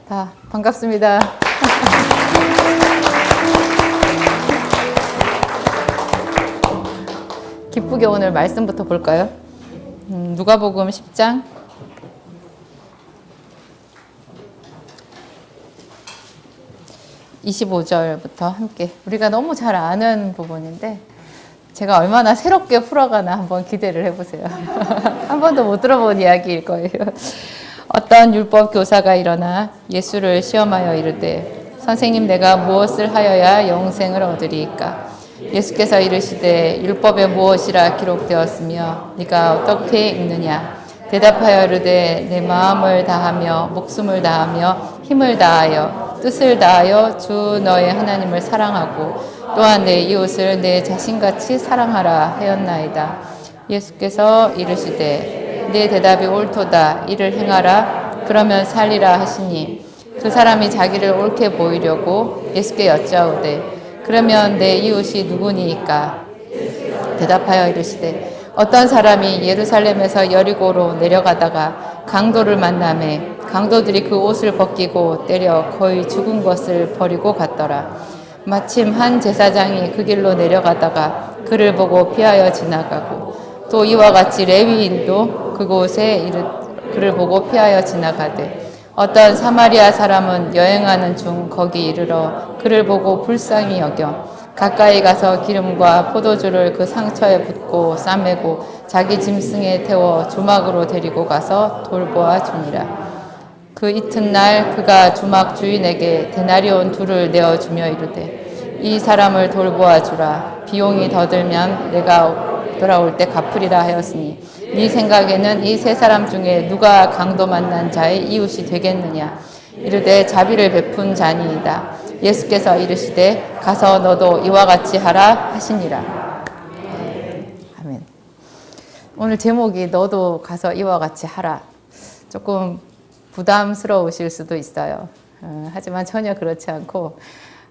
다 반갑습니다. 기쁘게 오늘 말씀부터 볼까요? 누가복음 10장 25절부터 함께, 우리가 너무 잘 아는 부분인데 제가 얼마나 새롭게 풀어가나 한번 기대를 해보세요. 한 번도 못 들어본 이야기일 거예요. 어떤 율법 교사가 일어나 예수를 시험하여 이르되, 선생님, 내가 무엇을 하여야 영생을 얻으리이까? 예수께서 이르시되, 율법에 무엇이라 기록되었으며 네가 어떻게 읽느냐? 대답하여 이르되, 내 마음을 다하며 목숨을 다하며 힘을 다하여 뜻을 다하여 주 너의 하나님을 사랑하고 또한 내 이웃을 내 자신같이 사랑하라 하였나이다. 예수께서 이르시되, 내 대답이 옳도다. 이를 행하라. 그러면 살리라 하시니, 그 사람이 자기를 옳게 보이려고 예수께 여짜오되, 그러면 내 이웃이 누구니이까? 대답하여 이르시되, 어떤 사람이 예루살렘에서 여리고로 내려가다가 강도를 만나매 강도들이 그 옷을 벗기고 때려 거의 죽은 것을 버리고 갔더라. 마침 한 제사장이 그 길로 내려가다가 그를 보고 피하여 지나가고, 또 이와 같이 레위인도 그곳에 그를 보고 피하여 지나가되, 어떤 사마리아 사람은 여행하는 중 거기 이르러 그를 보고 불쌍히 여겨 가까이 가서 기름과 포도주를 그 상처에 붓고 싸매고 자기 짐승에 태워 주막으로 데리고 가서 돌보아 주니라. 그 이튿날 그가 주막 주인에게 데나리온 2를 내어주며 이르되, 이 사람을 돌보아 주라. 비용이 더 들면 내가 돌아올 때 갚으리라 하였으니, 네 생각에는 이 3사람 중에 누가 강도 만난 자의 이웃이 되겠느냐? 이르되, 자비를 베푼 자니이다. 예수께서 이르시되, 가서 너도 이와 같이 하라 하시니라. 아멘. 오늘 제목이 너도 가서 이와 같이 하라. 조금 부담스러우실 수도 있어요. 하지만 전혀 그렇지 않고,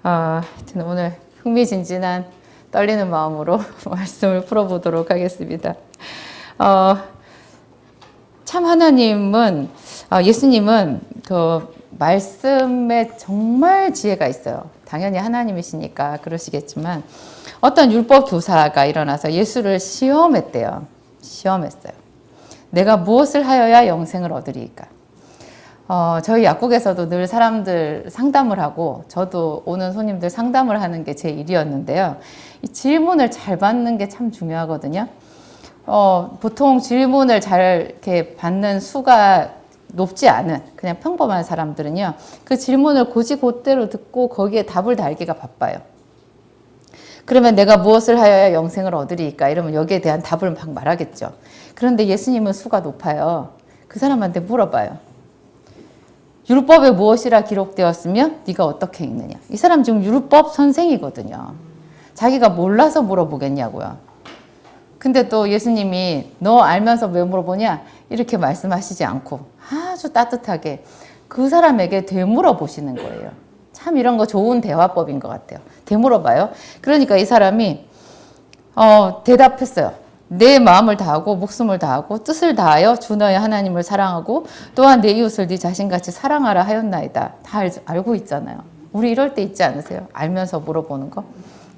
하여튼 오늘 흥미진진한 떨리는 마음으로 말씀을 풀어보도록 하겠습니다. 참 하나님은, 예수님은 그 말씀에 정말 지혜가 있어요. 당연히 하나님이시니까 그러시겠지만, 어떤 율법 교사가 일어나서 예수를 시험했대요. 시험했어요. 내가 무엇을 하여야 영생을 얻으리이까? 저희 약국에서도 늘 사람들 상담을 하고, 저도 오는 손님들 상담을 하는 게 제 일이었는데요. 이 질문을 잘 받는 게 참 중요하거든요. 보통 질문을 잘 이렇게 받는 수가 높지 않은 그냥 평범한 사람들은요, 그 질문을 곧이곧대로 듣고 거기에 답을 달기가 바빠요. 그러면 내가 무엇을 하여야 영생을 얻으리이까? 이러면 여기에 대한 답을 막 말하겠죠. 그런데 예수님은 수가 높아요. 그 사람한테 물어봐요. 율법에 무엇이라 기록되었으며 네가 어떻게 읽느냐? 이 사람 지금 율법 선생이거든요. 자기가 몰라서 물어보겠냐고요. 근데 또 예수님이 너 알면서 왜 물어보냐? 이렇게 말씀하시지 않고 아주 따뜻하게 그 사람에게 되물어보시는 거예요. 참 이런 거 좋은 대화법인 것 같아요. 되물어봐요. 그러니까 이 사람이 대답했어요. 내 마음을 다하고 목숨을 다하고 뜻을 다하여 주 너의 하나님을 사랑하고 또한 내 이웃을 네 자신같이 사랑하라 하였나이다. 다 알고 있잖아요. 우리 이럴 때 있지 않으세요? 알면서 물어보는 거.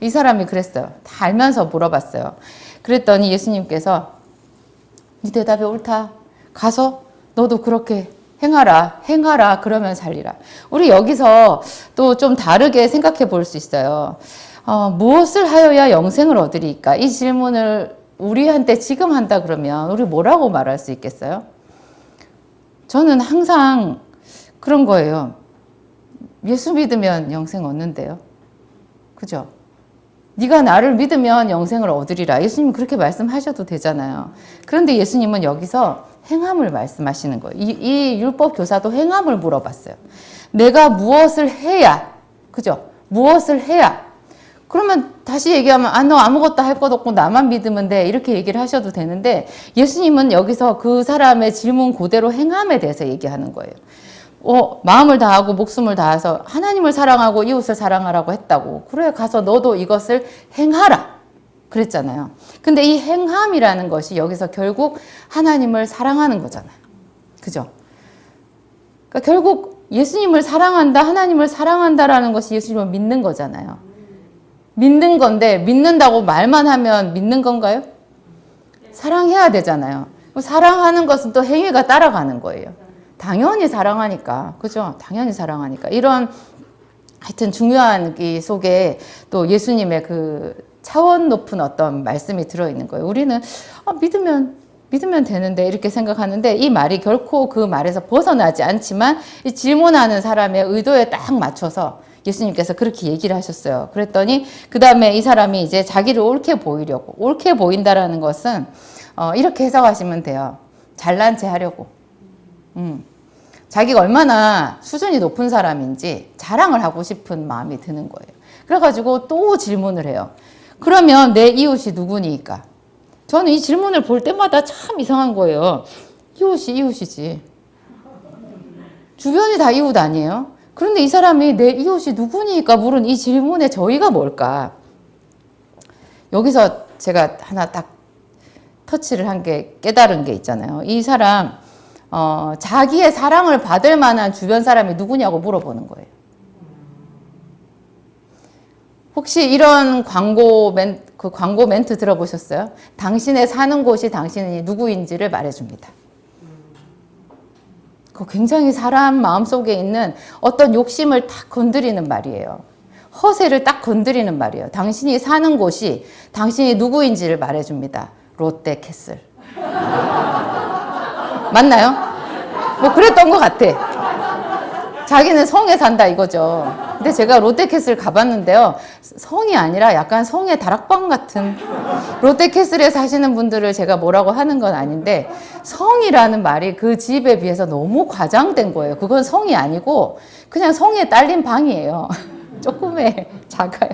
이 사람이 그랬어요. 다 알면서 물어봤어요. 그랬더니 예수님께서 네 대답이 옳다. 가서 너도 그렇게 행하라. 그러면 살리라. 우리 여기서 또 좀 다르게 생각해 볼 수 있어요. 무엇을 하여야 영생을 얻으리까? 이 질문을 우리한테 지금 한다 그러면 우리 뭐라고 말할 수 있겠어요? 저는 항상 그런 거예요. 예수 믿으면 영생 얻는데요. 그죠? 네가 나를 믿으면 영생을 얻으리라. 예수님 그렇게 말씀하셔도 되잖아요. 그런데 예수님은 여기서 행함을 말씀하시는 거예요. 이 율법 교사도 행함을 물어봤어요. 내가 무엇을 해야, 그죠? 무엇을 해야. 그러면 다시 얘기하면 너 아무것도 할 것 없고 나만 믿으면 돼. 이렇게 얘기를 하셔도 되는데, 예수님은 여기서 그 사람의 질문 그대로 행함에 대해서 얘기하는 거예요. 마음을 다하고 목숨을 다해서 하나님을 사랑하고 이웃을 사랑하라고 했다고. 그래, 가서 너도 이것을 행하라. 그랬잖아요. 근데 이 행함이라는 것이 여기서 결국 하나님을 사랑하는 거잖아요. 그죠? 그러니까 결국 예수님을 사랑한다, 하나님을 사랑한다라는 것이 예수님을 믿는 거잖아요. 믿는 건데 믿는다고 말만 하면 믿는 건가요? 사랑해야 되잖아요. 사랑하는 것은 또 행위가 따라가는 거예요. 당연히 사랑하니까. 그죠? 당연히 사랑하니까. 이런 하여튼 중요한 이 속에 또 예수님의 그 차원 높은 어떤 말씀이 들어있는 거예요. 우리는 믿으면 되는데 이렇게 생각하는데 이 말이 결코 그 말에서 벗어나지 않지만 이 질문하는 사람의 의도에 딱 맞춰서 예수님께서 그렇게 얘기를 하셨어요. 그랬더니 그 다음에 이 사람이 이제 자기를 옳게 보이려고, 옳게 보인다라는 것은 이렇게 해석하시면 돼요. 잘난 체 하려고. 자기가 얼마나 수준이 높은 사람인지 자랑을 하고 싶은 마음이 드는 거예요. 그래가지고 또 질문을 해요. 그러면 내 이웃이 누구니까? 저는 이 질문을 볼 때마다 참 이상한 거예요. 이웃이 이웃이지. 주변이 다 이웃 아니에요? 그런데 이 사람이 내 이웃이 누구니까 물은 이 질문의 저희가 뭘까? 여기서 제가 하나 딱 터치를 한 게 깨달은 게 있잖아요. 이 사람 자기의 사랑을 받을 만한 주변 사람이 누구냐고 물어보는 거예요. 혹시 이런 광고 멘트 들어보셨어요? 당신의 사는 곳이 당신이 누구인지를 말해줍니다. 그 굉장히 사람 마음속에 있는 어떤 욕심을 딱 건드리는 말이에요. 허세를 딱 건드리는 말이에요. 당신이 사는 곳이 당신이 누구인지를 말해줍니다. 롯데캐슬. 맞나요? 뭐 그랬던 것 같아. 자기는 성에 산다 이거죠. 근데 제가 롯데캐슬 가봤는데요. 성이 아니라 약간 성의 다락방 같은, 롯데캐슬에 사시는 분들을 제가 뭐라고 하는 건 아닌데 성이라는 말이 그 집에 비해서 너무 과장된 거예요. 그건 성이 아니고 그냥 성에 딸린 방이에요. 조금의 작아요.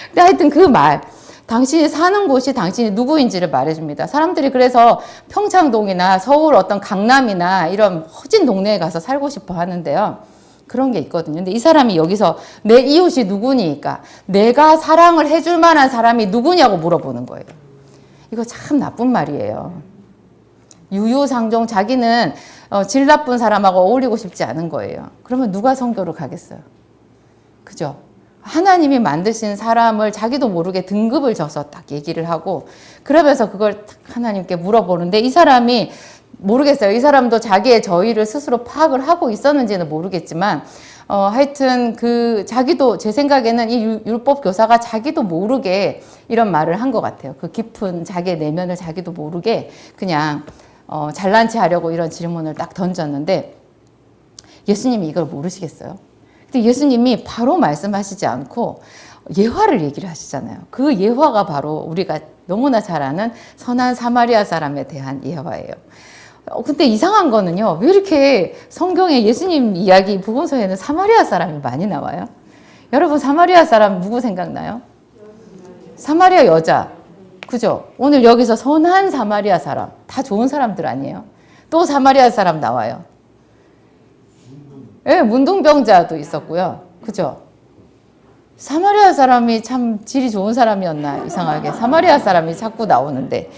근데 하여튼 그 말, 당신이 사는 곳이 당신이 누구인지를 말해줍니다. 사람들이 그래서 평창동이나 서울 어떤 강남이나 이런 허진 동네에 가서 살고 싶어 하는데요. 그런 게 있거든요. 근데 이 사람이 여기서 내 이웃이 누구니까 내가 사랑을 해줄 만한 사람이 누구냐고 물어보는 거예요. 이거 참 나쁜 말이에요. 유유상종 자기는 질 나쁜 사람하고 어울리고 싶지 않은 거예요. 그러면 누가 선교를 가겠어요? 그죠? 하나님이 만드신 사람을 자기도 모르게 등급을 져서 딱 얘기를 하고 그러면서 그걸 하나님께 물어보는데 이 사람이 모르겠어요. 이 사람도 자기의 저의를 스스로 파악을 하고 있었는지는 모르겠지만 하여튼 자기도 제 생각에는 이 율법 교사가 자기도 모르게 이런 말을 한 것 같아요. 그 깊은 자기의 내면을 자기도 모르게 그냥 잘난 체 하려고 이런 질문을 딱 던졌는데 예수님이 이걸 모르시겠어요? 근데 예수님이 바로 말씀하시지 않고 예화를 얘기를 하시잖아요. 그 예화가 바로 우리가 너무나 잘 아는 선한 사마리아 사람에 대한 예화예요. 근데 이상한 거는요. 왜 이렇게 성경에 예수님 이야기 복음서에는 사마리아 사람이 많이 나와요? 여러분 사마리아 사람 누구 생각나요? 사마리아 여자. 그죠? 오늘 여기서 선한 사마리아 사람. 다 좋은 사람들 아니에요? 또 사마리아 사람 나와요. 예, 문둥병자도 있었고요. 그죠? 사마리아 사람이 참 질이 좋은 사람이었나 이상하게 사마리아 사람이 자꾸 나오는데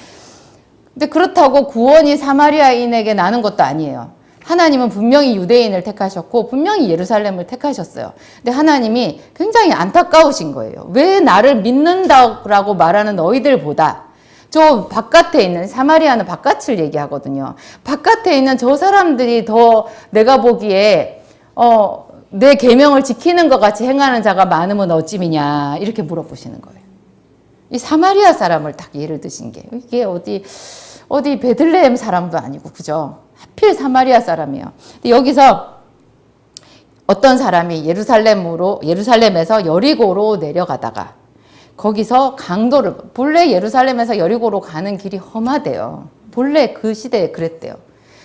근데 그렇다고 구원이 사마리아인에게 나는 것도 아니에요. 하나님은 분명히 유대인을 택하셨고 분명히 예루살렘을 택하셨어요. 근데 하나님이 굉장히 안타까우신 거예요. 왜 나를 믿는다라고 말하는 너희들보다 저 바깥에 있는, 사마리아는 바깥을 얘기하거든요. 바깥에 있는 저 사람들이 더 내가 보기에 내 계명을 지키는 것 같이 행하는 자가 많으면 어찌미냐 이렇게 물어보시는 거예요. 이 사마리아 사람을 딱 예를 드신 게 이게 어디 베들레헴 사람도 아니고 그죠? 하필 사마리아 사람이에요. 근데 여기서 어떤 사람이 예루살렘에서 여리고로 내려가다가 거기서 강도를 본래 예루살렘에서 여리고로 가는 길이 험하대요. 본래 그 시대에 그랬대요.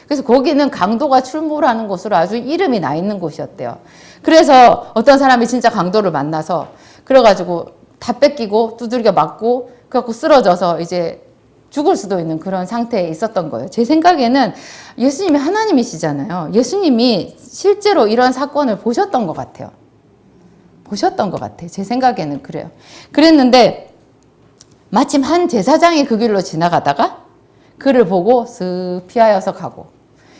그래서 거기는 강도가 출몰하는 곳으로 아주 이름이 나 있는 곳이었대요. 그래서 어떤 사람이 진짜 강도를 만나서 그래가지고 다 뺏기고 두들겨 맞고 그래갖고 쓰러져서 이제 죽을 수도 있는 그런 상태에 있었던 거예요. 제 생각에는 예수님이 하나님이시잖아요. 예수님이 실제로 이런 사건을 보셨던 것 같아요. 보셨던 것 같아요. 제 생각에는 그래요. 그랬는데 마침 한 제사장이 그 길로 지나가다가 그를 보고 쓱 피하여서 가고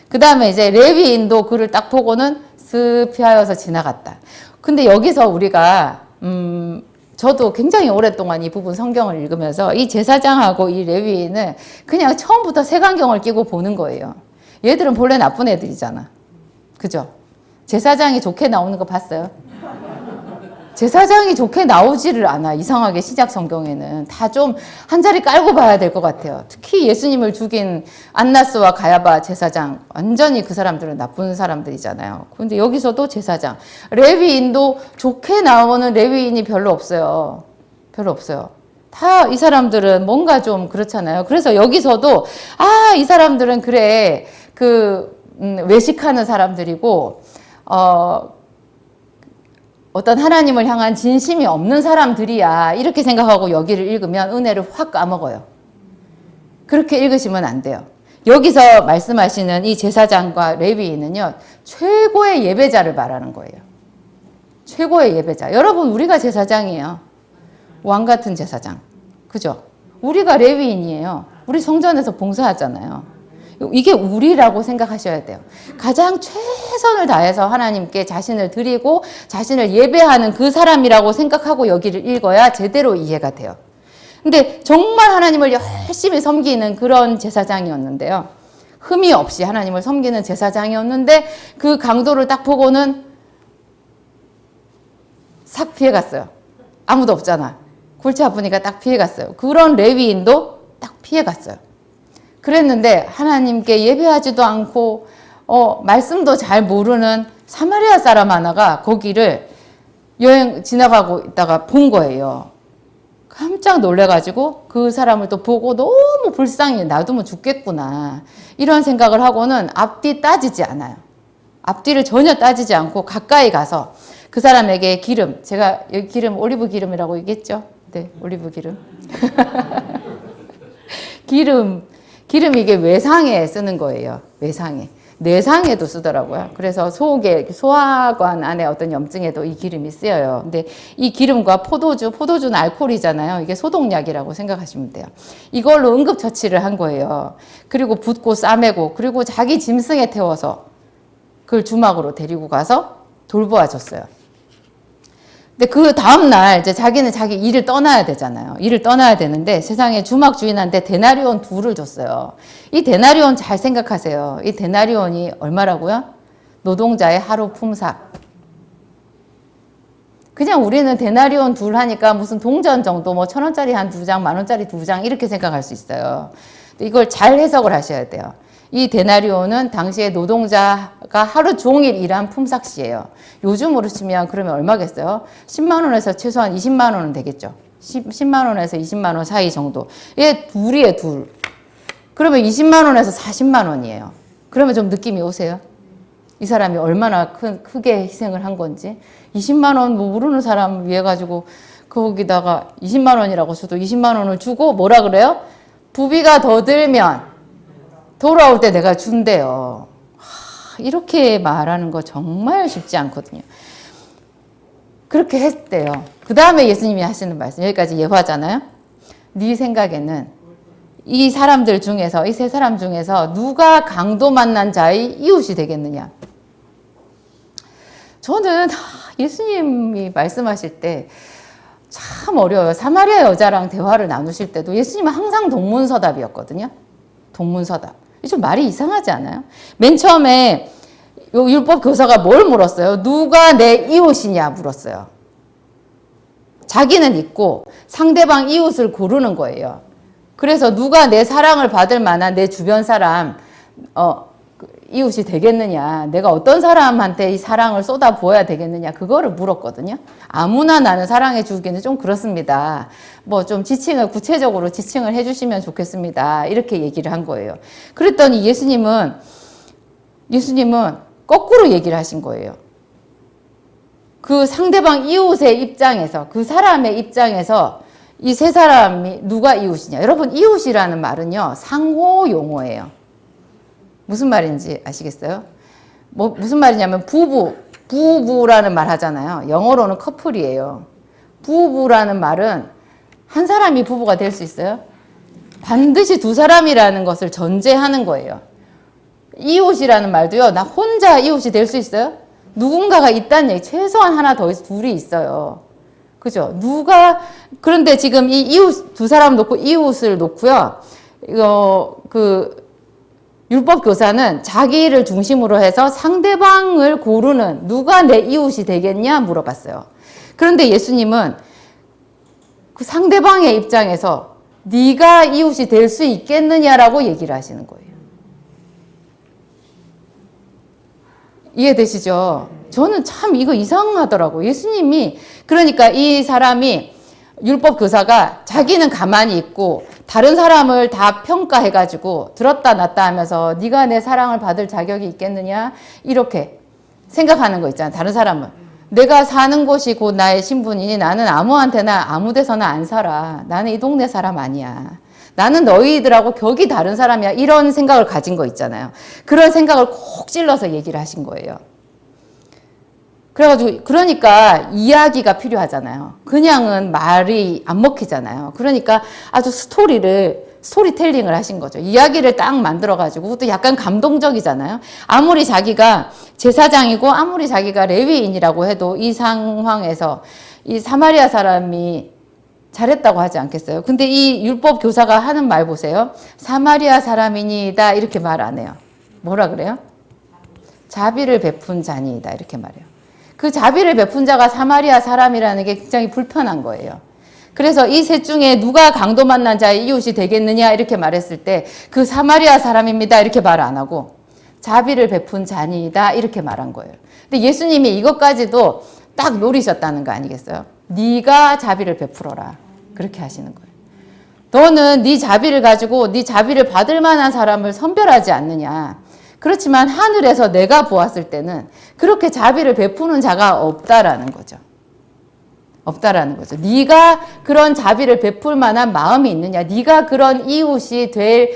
그 다음에 이제 레위인도 그를 딱 보고는 슥 피하여서 지나갔다. 근데 여기서 우리가 저도 굉장히 오랫동안 이 부분 성경을 읽으면서 이 제사장하고 이 레위인은 그냥 처음부터 색안경을 끼고 보는 거예요. 얘들은 본래 나쁜 애들이잖아. 그죠? 제사장이 좋게 나오는 거 봤어요? 제사장이 좋게 나오지를 않아. 이상하게 시작 성경에는. 다 좀 한 자리 깔고 봐야 될 것 같아요. 특히 예수님을 죽인 안나스와 가야바 제사장. 완전히 그 사람들은 나쁜 사람들이잖아요. 근데 여기서도 제사장. 레위인도 좋게 나오는 레위인이 별로 없어요. 별로 없어요. 다 이 사람들은 뭔가 좀 그렇잖아요. 그래서 여기서도 이 사람들은 그래 외식하는 사람들이고 어떤 하나님을 향한 진심이 없는 사람들이야. 이렇게 생각하고 여기를 읽으면 은혜를 확 까먹어요. 그렇게 읽으시면 안 돼요. 여기서 말씀하시는 이 제사장과 레위인은요, 최고의 예배자를 말하는 거예요. 최고의 예배자. 여러분, 우리가 제사장이에요. 왕 같은 제사장. 그죠? 우리가 레위인이에요. 우리 성전에서 봉사하잖아요. 이게 우리라고 생각하셔야 돼요. 가장 최선을 다해서 하나님께 자신을 드리고 자신을 예배하는 그 사람이라고 생각하고 여기를 읽어야 제대로 이해가 돼요. 근데 정말 하나님을 열심히 섬기는 그런 제사장이었는데요. 흠이 없이 하나님을 섬기는 제사장이었는데 그 강도를 딱 보고는 싹 피해갔어요. 아무도 없잖아. 골치 아프니까 딱 피해갔어요. 그런 레위인도 딱 피해갔어요. 그랬는데 하나님께 예배하지도 않고 말씀도 잘 모르는 사마리아 사람 하나가 거기를 여행 지나가고 있다가 본 거예요. 깜짝 놀래가지고 그 사람을 또 보고 너무 불쌍해. 놔두면 죽겠구나. 이런 생각을 하고는 앞뒤 따지지 않아요. 앞뒤를 전혀 따지지 않고 가까이 가서 그 사람에게 기름, 제가 여기 기름 올리브 기름이라고 얘기했죠? 네, 올리브 기름. 기름 이게 외상에 쓰는 거예요. 외상에. 뇌상에도 쓰더라고요. 그래서 소화관 안에 어떤 염증에도 이 기름이 쓰여요. 근데 이 기름과 포도주는 알코올이잖아요. 이게 소독약이라고 생각하시면 돼요. 이걸로 응급처치를 한 거예요. 그리고 붓고 싸매고, 그리고 자기 짐승에 태워서 그걸 주막으로 데리고 가서 돌보아 줬어요. 근데 그 다음날 이제 자기는 자기 일을 떠나야 되잖아요. 일을 떠나야 되는데 세상에 주막 주인한테 데나리온 2를 줬어요. 이 데나리온 잘 생각하세요. 이 데나리온이 얼마라고요? 노동자의 하루 품삯. 그냥 우리는 데나리온 2 하니까 무슨 동전 정도 뭐 1,000원짜리 한 2장, 10,000원짜리 2장 이렇게 생각할 수 있어요. 이걸 잘 해석을 하셔야 돼요. 이 데나리온은 당시에 노동자가 하루 종일 일한 품삯이에요. 요즘으로 치면 그러면 얼마겠어요? 10만 원에서 최소한 20만 원은 되겠죠. 10만 원에서 20만 원 사이 정도. 얘 둘이에요, 둘. 그러면 20만 원에서 40만 원이에요. 그러면 좀 느낌이 오세요? 이 사람이 얼마나 크게 희생을 한 건지. 20만 원 뭐 모르는 사람 위해 가지고 거기다가 20만 원이라고 써도 20만 원을 주고 뭐라 그래요? 부비가 더 들면 돌아올 때 내가 준대요. 이렇게 말하는 거 정말 쉽지 않거든요. 그렇게 했대요. 그 다음에 예수님이 하시는 말씀, 여기까지 예화잖아요. 네 생각에는 이 사람들 중에서, 이 세 사람 중에서 누가 강도 만난 자의 이웃이 되겠느냐? 저는 예수님이 말씀하실 때 참 어려워요. 사마리아 여자랑 대화를 나누실 때도 예수님은 항상 동문서답이었거든요. 동문서답. 좀 말이 이상하지 않아요? 맨 처음에 요 율법 교사가 뭘 물었어요? 누가 내 이웃이냐 물었어요. 자기는 있고 상대방 이웃을 고르는 거예요. 그래서 누가 내 사랑을 받을 만한 내 주변 사람 이웃이 되겠느냐, 내가 어떤 사람한테 이 사랑을 쏟아 부어야 되겠느냐, 그거를 물었거든요. 아무나 나는 사랑해 주기는 좀 그렇습니다. 뭐 좀 구체적으로 지칭을 해주시면 좋겠습니다. 이렇게 얘기를 한 거예요. 그랬더니 예수님은 거꾸로 얘기를 하신 거예요. 그 상대방 이웃의 입장에서, 그 사람의 입장에서 이 세 사람이 누가 이웃이냐. 여러분, 이웃이라는 말은요, 상호 용어예요. 무슨 말인지 아시겠어요? 무슨 말이냐면 부부라는 말 하잖아요. 영어로는 커플이에요. 부부라는 말은 한 사람이 부부가 될 수 있어요? 반드시 두 사람이라는 것을 전제하는 거예요. 이웃이라는 말도요, 나 혼자 이웃이 될 수 있어요? 누군가가 있다는 얘기. 최소한 하나 더 둘이 있어요. 그죠? 그런데 지금 이 이웃, 두 사람 놓고 이웃을 놓고요. 율법 교사는 자기를 중심으로 해서 상대방을 고르는 누가 내 이웃이 되겠냐 물어봤어요. 그런데 예수님은 그 상대방의 입장에서 네가 이웃이 될 수 있겠느냐라고 얘기를 하시는 거예요. 이해되시죠? 저는 참 이거 이상하더라고요. 예수님이 그러니까 이 사람이 율법 교사가 자기는 가만히 있고 다른 사람을 다 평가해가지고 들었다 놨다 하면서 네가 내 사랑을 받을 자격이 있겠느냐 이렇게 생각하는 거 있잖아요. 다른 사람은 내가 사는 곳이 곧 나의 신분이니 나는 아무한테나 아무 데서나 안 살아. 나는 이 동네 사람 아니야. 나는 너희들하고 격이 다른 사람이야. 이런 생각을 가진 거 있잖아요. 그런 생각을 콕 찔러서 얘기를 하신 거예요. 그래가지고 그러니까 이야기가 필요하잖아요. 그냥은 말이 안 먹히잖아요. 그러니까 아주 스토리텔링을 하신 거죠. 이야기를 딱 만들어가지고 또 약간 감동적이잖아요. 아무리 자기가 제사장이고 아무리 자기가 레위인이라고 해도 이 상황에서 이 사마리아 사람이 잘했다고 하지 않겠어요? 근데 이 율법 교사가 하는 말 보세요. 사마리아 사람이니다 이렇게 말 안 해요. 뭐라 그래요? 자비를 베푼 자니이다 이렇게 말해요. 그 자비를 베푼 자가 사마리아 사람이라는 게 굉장히 불편한 거예요. 그래서 이 셋 중에 누가 강도 만난 자의 이웃이 되겠느냐 이렇게 말했을 때 그 사마리아 사람입니다 이렇게 말 안 하고 자비를 베푼 자니이다 이렇게 말한 거예요. 근데 예수님이 이것까지도 딱 노리셨다는 거 아니겠어요? 네가 자비를 베풀어라 그렇게 하시는 거예요. 너는 네 자비를 가지고 네 자비를 받을 만한 사람을 선별하지 않느냐. 그렇지만 하늘에서 내가 보았을 때는 그렇게 자비를 베푸는 자가 없다라는 거죠. 없다라는 거죠. 네가 그런 자비를 베풀 만한 마음이 있느냐. 네가 그런 이웃이 될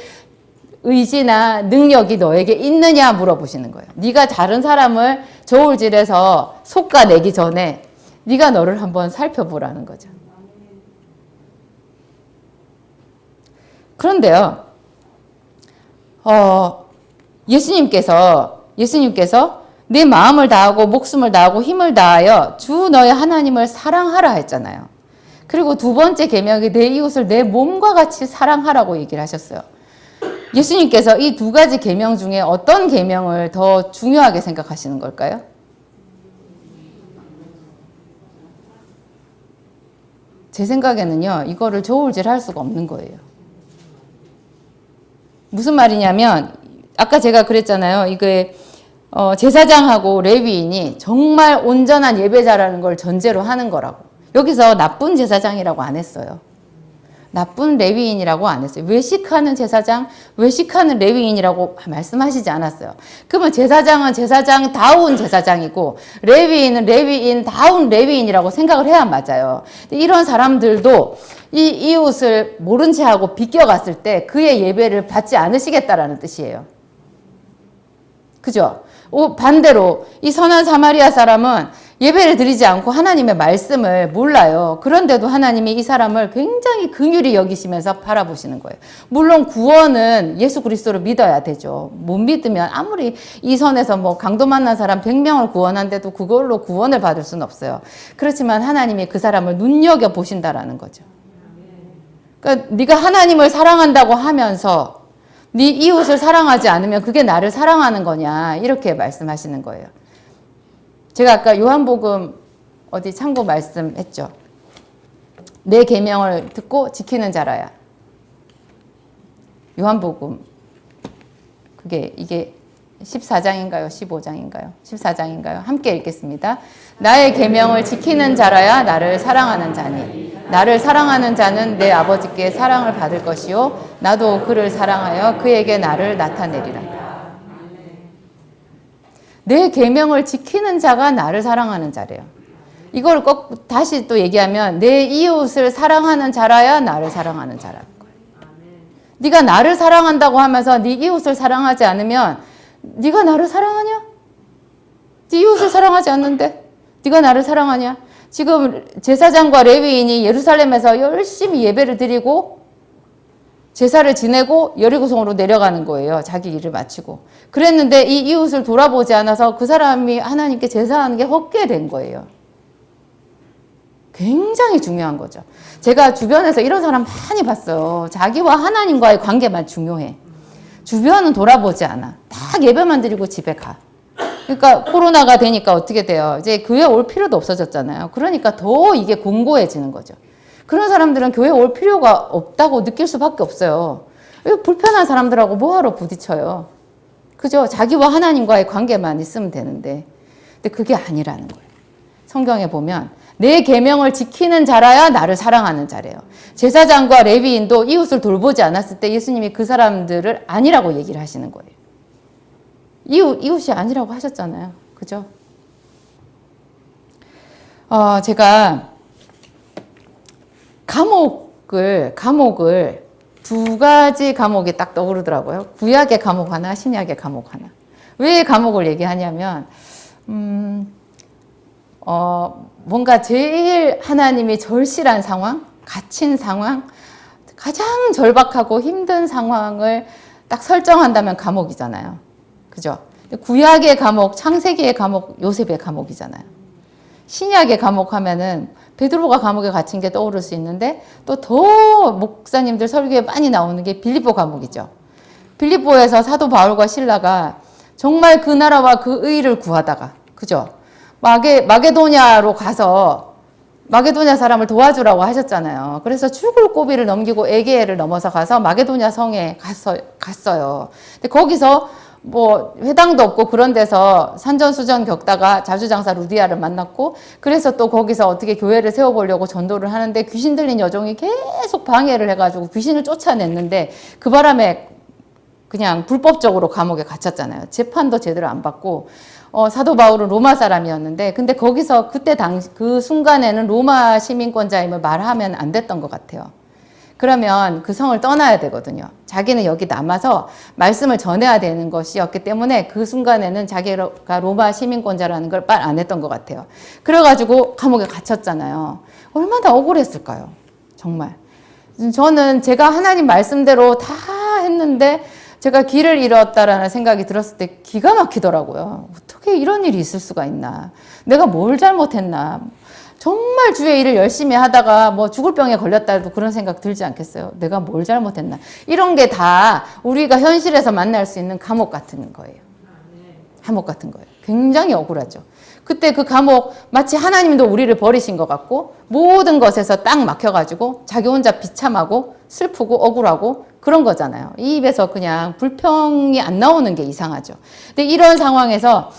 의지나 능력이 너에게 있느냐 물어보시는 거예요. 네가 다른 사람을 저울질해서 솎아내기 전에 네가 너를 한번 살펴보라는 거죠. 그런데요. 예수님께서 내 마음을 다하고 목숨을 다하고 힘을 다하여 주 너의 하나님을 사랑하라 했잖아요. 그리고 두 번째 계명이 내 이웃을 내 몸과 같이 사랑하라고 얘기를 하셨어요. 예수님께서 이 두 가지 계명 중에 어떤 계명을 더 중요하게 생각하시는 걸까요? 제 생각에는요. 이거를 저울질할 수가 없는 거예요. 무슨 말이냐면 아까 제가 그랬잖아요. 이게 제사장하고 레위인이 정말 온전한 예배자라는 걸 전제로 하는 거라고. 여기서 나쁜 제사장이라고 안 했어요. 나쁜 레위인이라고 안 했어요. 외식하는 제사장, 외식하는 레위인이라고 말씀하시지 않았어요. 그러면 제사장은 제사장다운 제사장이고 레위인은 레위인다운 레위인이라고 생각을 해야 맞아요. 이런 사람들도 이 이웃을 모른 채 하고 비껴갔을 때 그의 예배를 받지 않으시겠다라는 뜻이에요. 그죠? 반대로 이 선한 사마리아 사람은 예배를 드리지 않고 하나님의 말씀을 몰라요. 그런데도 하나님이 이 사람을 굉장히 긍휼히 여기시면서 바라보시는 거예요. 물론 구원은 예수 그리스도를 믿어야 되죠. 못 믿으면 아무리 이 선에서 뭐 강도 만난 사람 100명을 구원한데도 그걸로 구원을 받을 수는 없어요. 그렇지만 하나님이 그 사람을 눈여겨보신다라는 거죠. 그러니까 네가 하나님을 사랑한다고 하면서 네 이웃을 사랑하지 않으면 그게 나를 사랑하는 거냐 이렇게 말씀하시는 거예요. 제가 아까 요한복음 어디 참고 말씀했죠. 내 계명을 듣고 지키는 자라야. 요한복음 이게 14장인가요? 15장인가요? 14장인가요? 함께 읽겠습니다. 나의 계명을 지키는 자라야 나를 사랑하는 자니 나를 사랑하는 자는 내 아버지께 사랑을 받을 것이요 나도 그를 사랑하여 그에게 나를 나타내리라. 내 계명을 지키는 자가 나를 사랑하는 자래요. 이걸 꼭 다시 또 얘기하면 내 이웃을 사랑하는 자라야 나를 사랑하는 자라는 거예요. 네가 나를 사랑한다고 하면서 네 이웃을 사랑하지 않으면 네가 나를 사랑하냐? 네 이웃을 사랑하지 않는데 네가 나를 사랑하냐? 지금 제사장과 레위인이 예루살렘에서 열심히 예배를 드리고 제사를 지내고 여리고성으로 내려가는 거예요. 자기 일을 마치고. 그랬는데 이 이웃을 돌아보지 않아서 그 사람이 하나님께 제사하는 게 헛되된 거예요. 굉장히 중요한 거죠. 제가 주변에서 이런 사람 많이 봤어요. 자기와 하나님과의 관계만 중요해. 주변은 돌아보지 않아. 다 예배만 드리고 집에 가. 그러니까 코로나가 되니까 어떻게 돼요? 이제 교회 올 필요도 없어졌잖아요. 그러니까 더 이게 공고해지는 거죠. 그런 사람들은 교회 올 필요가 없다고 느낄 수밖에 없어요. 불편한 사람들하고 뭐하러 부딪혀요? 그죠? 자기와 하나님과의 관계만 있으면 되는데. 근데 그게 아니라는 거예요. 성경에 보면 내 계명을 지키는 자라야 나를 사랑하는 자래요. 제사장과 레위인도 이웃을 돌보지 않았을 때 예수님이 그 사람들을 아니라고 얘기를 하시는 거예요. 이웃이 아니라고 하셨잖아요. 그죠? 제가 감옥을 두 가지 감옥이 딱 떠오르더라고요. 구약의 감옥 하나, 신약의 감옥 하나. 왜 감옥을 얘기하냐면, 뭔가 제일 하나님이 절실한 상황, 갇힌 상황, 가장 절박하고 힘든 상황을 딱 설정한다면 감옥이잖아요. 그죠? 구약의 감옥, 창세기의 감옥, 요셉의 감옥이잖아요. 신약의 감옥 하면은 베드로가 감옥에 갇힌 게 떠오를 수 있는데 또 더 목사님들 설교에 많이 나오는 게 빌립보 감옥이죠. 빌립보에서 사도 바울과 실라가 정말 그 나라와 그 의를 구하다가, 그죠? 마게도냐로 가서 마게도냐 사람을 도와주라고 하셨잖아요. 그래서 죽을 고비를 넘기고 에게해를 넘어서 가서 마게도냐 성에 갔어요. 근데 거기서 뭐 회당도 없고 그런 데서 산전수전 겪다가 자주장사 루디아를 만났고, 그래서 또 거기서 어떻게 교회를 세워보려고 전도를 하는데 귀신 들린 여종이 계속 방해를 해가지고 귀신을 쫓아냈는데 그 바람에 그냥 불법적으로 감옥에 갇혔잖아요. 재판도 제대로 안 받고. 사도 바울은 로마 사람이었는데, 근데 거기서 그 순간에는 로마 시민권자임을 말하면 안 됐던 것 같아요. 그러면 그 성을 떠나야 되거든요. 자기는 여기 남아서 말씀을 전해야 되는 것이었기 때문에 그 순간에는 자기가 로마 시민권자라는 걸 말 안 했던 것 같아요. 그래가지고 감옥에 갇혔잖아요. 얼마나 억울했을까요? 정말. 저는 제가 하나님 말씀대로 다 했는데 제가 길을 잃었다라는 생각이 들었을 때 기가 막히더라고요. 어떻게 이런 일이 있을 수가 있나. 내가 뭘 잘못했나. 정말 주의 일을 열심히 하다가 뭐 죽을 병에 걸렸다 해도 그런 생각 들지 않겠어요? 내가 뭘 잘못했나. 이런 게 다 우리가 현실에서 만날 수 있는 감옥 같은 거예요. 감옥 같은 거예요. 굉장히 억울하죠. 그때 그 감옥 마치 하나님도 우리를 버리신 것 같고 모든 것에서 딱 막혀가지고 자기 혼자 비참하고 슬프고 억울하고 그런 거잖아요. 이 입에서 그냥 불평이 안 나오는 게 이상하죠. 근데 이런 상황에서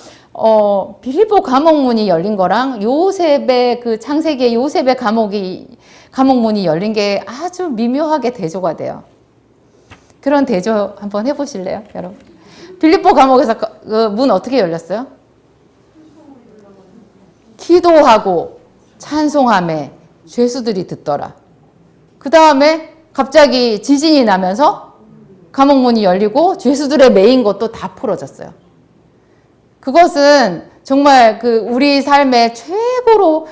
빌립보 감옥문이 열린 거랑 요셉의 그 창세기의 요셉의 감옥문이 열린 게 아주 미묘하게 대조가 돼요. 그런 대조 한번 해보실래요, 여러분? 빌립보 감옥에서 그 문 어떻게 열렸어요? 기도하고 찬송함에 죄수들이 듣더라. 그 다음에 갑자기 지진이 나면서 감옥문이 열리고 죄수들의 매인 것도 다 풀어졌어요. 그것은 정말 우리 삶의 최고로